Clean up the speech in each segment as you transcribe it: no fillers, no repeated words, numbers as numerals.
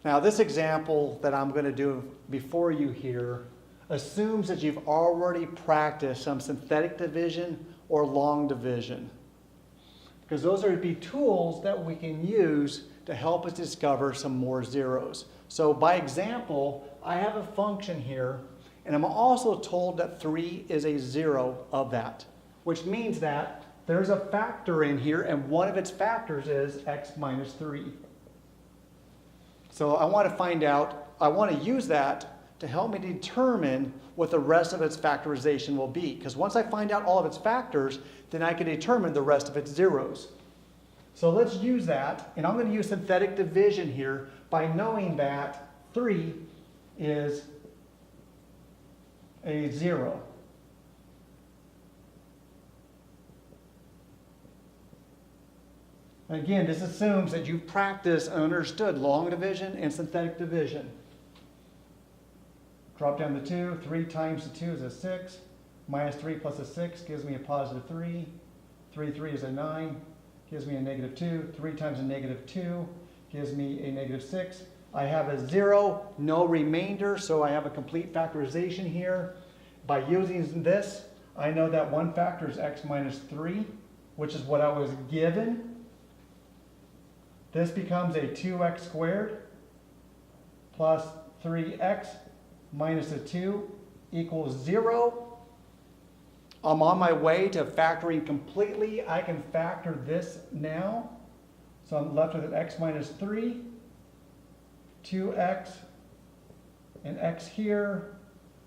Now this example that I'm going to do before you here assumes that you've already practiced some synthetic division or long division, because those are to be tools that we can use to help us discover some more zeros. So by example, I have a function here, and I'm also told that 3 is a zero of that, which means that there's a factor in here, and one of its factors is x minus 3. So I want to use that to help me determine what the rest of its factorization will be. Because once I find out all of its factors, then I can determine the rest of its zeros. So let's use that, and I'm going to use synthetic division here by knowing that 3 is a 0. Again, this assumes that you've practiced and understood long division and synthetic division. Drop down to 2. 3 times the 2 is a 6. Minus 3 plus a 6 gives me a positive 3. 3 is a 9. Gives me a negative 2. 3 times a negative 2 gives me a negative 6. I have a 0, no remainder, so I have a complete factorization here. By using this, I know that one factor is x minus 3, which is what I was given. This becomes a 2x squared plus 3x minus a 2 equals 0. I'm on my way to factoring completely. I can factor this now. So I'm left with an x minus 3, 2x, and x here.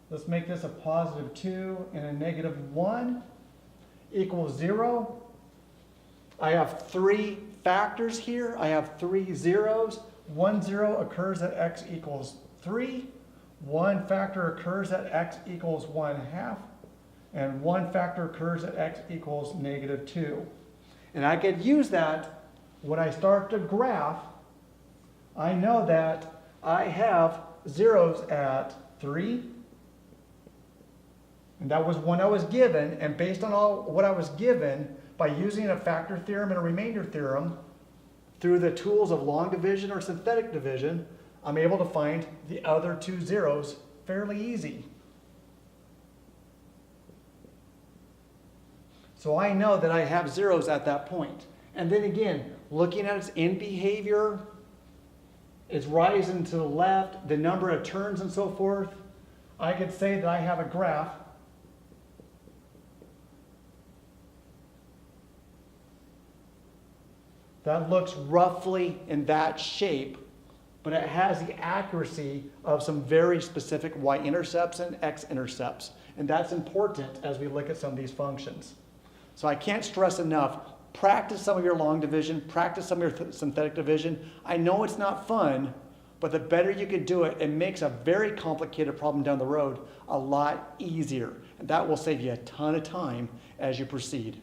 Let's make this a positive 2 and a negative 1 equals 0. I have 3 factors here. I have 3 zeros. 1 0 occurs at x equals 3. 1 factor occurs at x equals 1/2. And 1 factor occurs at x equals negative 2. And I could use that when I start to graph. I know that I have zeros at 3. And that was when I was given. And based on all what I was given, by using a factor theorem and a remainder theorem, through the tools of long division or synthetic division, I'm able to find the other 2 zeros fairly easy. So I know that I have zeros at that point. And then again, looking at its end behavior, its rising to the left, the number of turns and so forth, I could say that I have a graph that looks roughly in that shape, but it has the accuracy of some very specific y-intercepts and x-intercepts. And that's important as we look at some of these functions. So I can't stress enough, practice some of your long division, practice some of your synthetic division. I know it's not fun, but the better you can do it, it makes a very complicated problem down the road a lot easier. And that will save you a ton of time as you proceed.